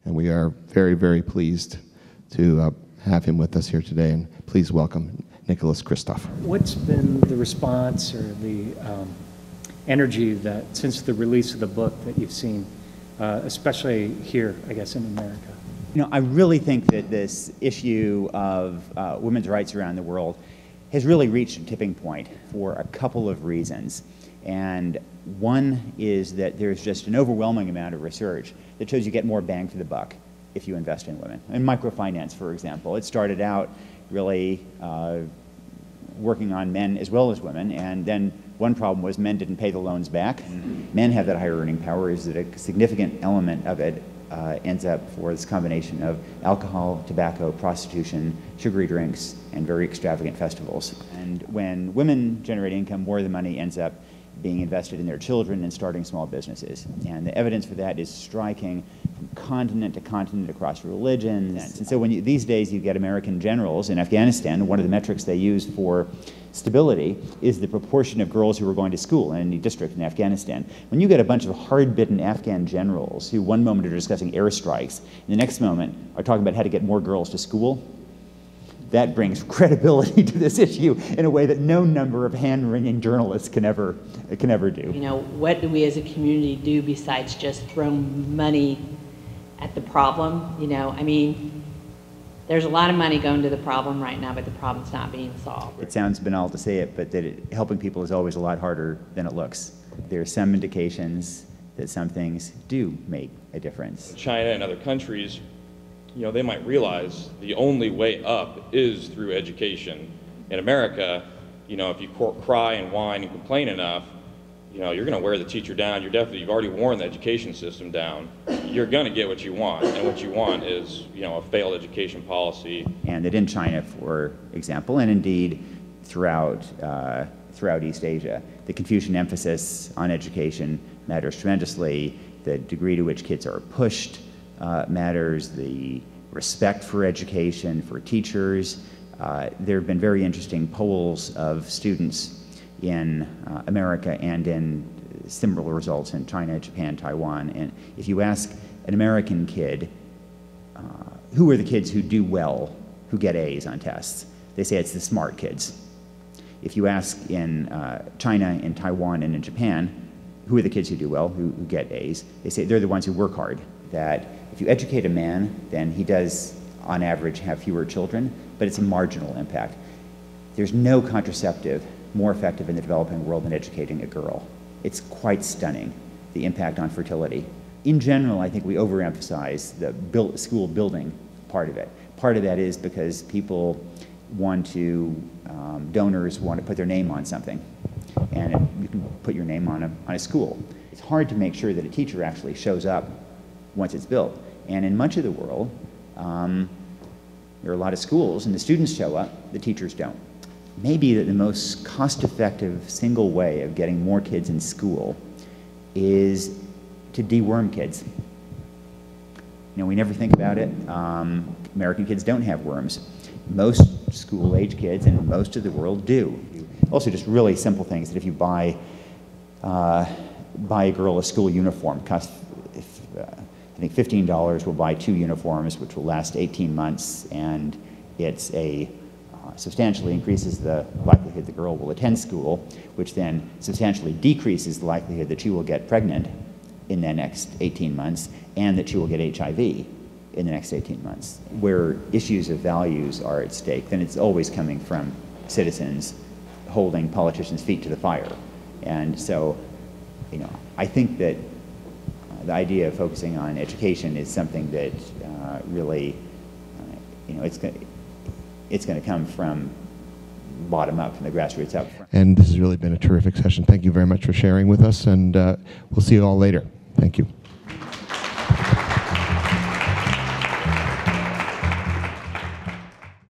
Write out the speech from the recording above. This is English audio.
And we are very, very pleased to have him with us here today. And please welcome Nicholas Kristof. What's been the response or the energy that since the release of the book that you've seen, especially here, I guess, in America? You know, I really think that this issue of women's rights around the world has really reached a tipping point for a couple of reasons. And one is that there's just an overwhelming amount of research that shows you get more bang for the buck if you invest in women. In microfinance, for example, it started out really working on men as well as women, and then one problem was men didn't pay the loans back. Men have that higher earning power, is that a significant element of it ends up for this combination of alcohol, tobacco, prostitution, sugary drinks, and very extravagant festivals. And when women generate income, more of the money ends up being invested in their children and starting small businesses. And the evidence for that is striking from continent to continent across religions. And so when these days you get American generals in Afghanistan, one of the metrics they use for stability is the proportion of girls who are going to school in any district in Afghanistan. When you get a bunch of hard-bitten Afghan generals who one moment are discussing airstrikes, and the next moment are talking about how to get more girls to school, that brings credibility to this issue in a way that no number of hand-wringing journalists can ever do. You know, what do we as a community do besides just throw money at the problem? You know, I mean, there's a lot of money going to the problem right now, but the problem's not being solved. It sounds banal to say it, but helping people is always a lot harder than it looks. There are some indications that some things do make a difference. China and other countries, you know, they might realize the only way up is through education. In America, you know, if you cry and whine and complain enough, you know, you're going to wear the teacher down. You've already worn the education system down. You're going to get what you want, and what you want is, you know, a failed education policy. And that in China, for example, and indeed throughout East Asia, the Confucian emphasis on education matters tremendously. The degree to which kids are pushed matters, the respect for education, for teachers. There have been very interesting polls of students in America and in similar results in China, Japan, Taiwan. And if you ask an American kid, who are the kids who do well, who get A's on tests, they say it's the smart kids. If you ask in China, in Taiwan, and in Japan, who are the kids who do well, who get A's, they say they're the ones who work hard. That if you educate a man, then he does, on average, have fewer children, but it's a marginal impact. There's no contraceptive more effective in the developing world than educating a girl. It's quite stunning, the impact on fertility. In general, I think we overemphasize the school building part of it. Part of that is because people want to, donors want to put their name on something, and you can put your name on a school. It's hard to make sure that a teacher actually shows up once it's built. And in much of the world, there are a lot of schools, and the students show up, the teachers don't. Maybe that the most cost-effective single way of getting more kids in school is to deworm kids. You know, we never think about it. American kids don't have worms. Most school-age kids in most of the world do. Also, just really simple things that if you buy a girl a school uniform, costs, I think $15 will buy 2 uniforms, which will last 18 months, and it's substantially increases the likelihood the girl will attend school, which then substantially decreases the likelihood that she will get pregnant in the next 18 months, and that she will get HIV in the next 18 months. Where issues of values are at stake, then it's always coming from citizens holding politicians' feet to the fire. And so, you know, I think that the idea of focusing on education is something that really, you know, it's going to come from bottom up, from the grassroots up. And this has really been a terrific session. Thank you very much for sharing with us, and we'll see you all later. Thank you.